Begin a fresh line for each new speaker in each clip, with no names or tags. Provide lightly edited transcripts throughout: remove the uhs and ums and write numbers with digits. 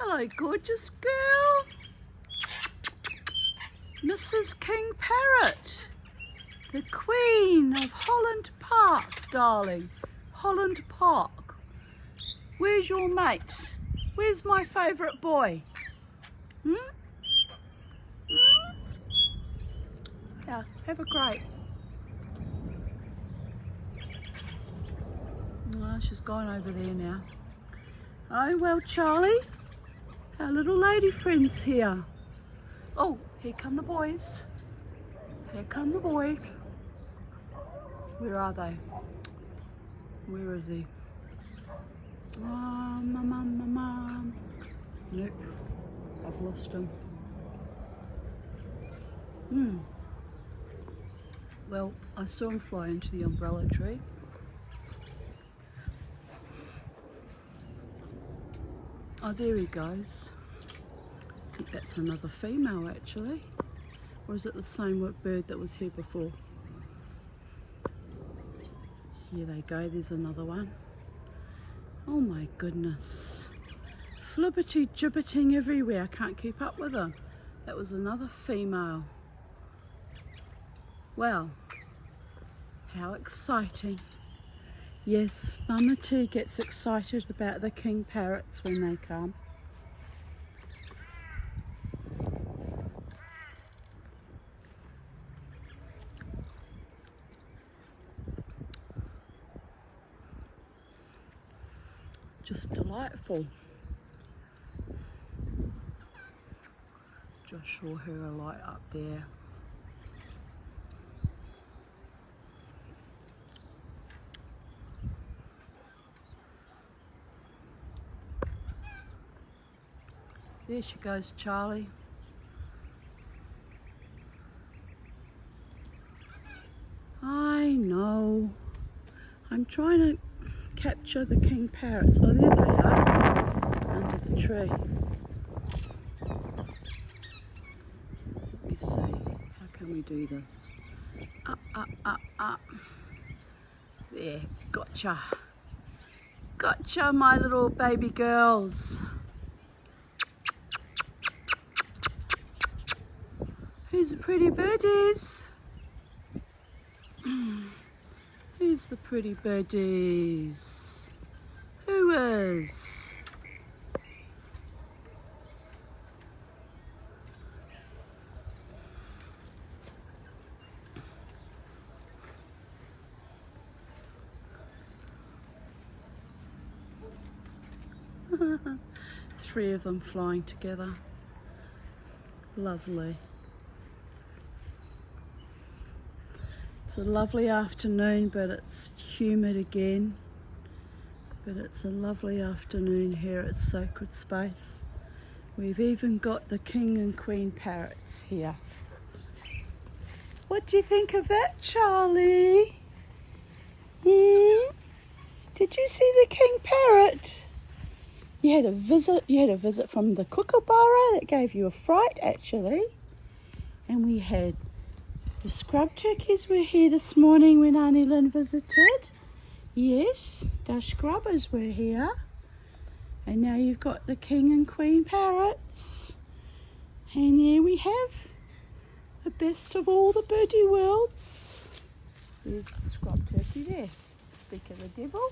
Hello, gorgeous girl. Mrs. King Parrot, the Queen of Holland Park, darling. Holland Park. Where's your mate? Where's my favourite boy? Yeah, have a grape. Oh, she's gone over there now. Oh, well, Charlie, our little lady friend's here. Oh, here come the boys. Here come the boys. Where are they? Where is he? Oh, mum. Nope, I've lost him. Well, I saw him fly into the umbrella tree. Oh, there he goes. I think that's another female actually. Or is it the same bird that was here before? Here they go, there's another one. Oh my goodness. Flibberty gibbeting everywhere, I can't keep up with them. That was another female. Wow, how exciting. Yes, Mama too gets excited about the king parrots when they come. Just delightful. Just saw her a light up there. There she goes, Charlie. I know. I'm trying to capture the king parrots. Oh, there they are, under the tree. Let me see. How can we do this? Up. There, gotcha. Gotcha, my little baby girls. Who's the pretty birdies? Who's the pretty birdies? Who is? Three of them flying together. Lovely. It's a lovely afternoon, but it's humid again. But it's a lovely afternoon here at Sacred Space. We've even got the king and queen parrots here. What do you think of that, Charlie? Did you see the king parrot? You had a visit from the kookaburra that gave you a fright actually. And we had the scrub turkeys were here this morning when Auntie Lynn visited. Yes, the scrubbers were here. And now you've got the king and queen parrots. And here we have the best of all the birdie worlds. There's the scrub turkey there. Speak of the devil.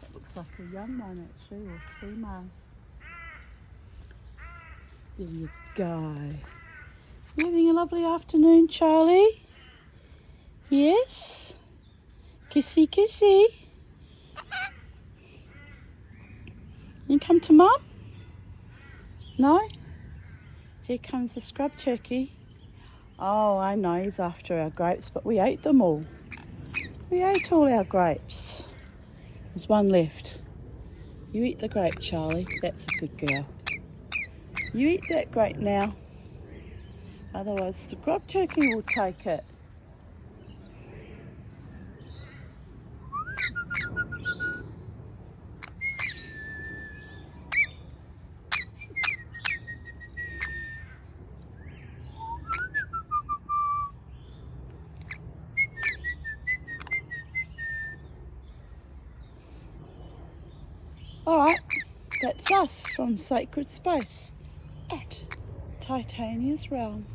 That looks like a young one actually, or female. There you go. You having a lovely afternoon, Charlie? Yes? Kissy, kissy. You come to Mum? No? Here comes the scrub turkey. Oh, I know, he's after our grapes, but we ate them all. We ate all our grapes. There's one left. You eat the grape, Charlie. That's a good girl. You eat that grape now. Otherwise the scrub turkey will take it. Alright, that's it's us from Sacred Space at Titania's Realm.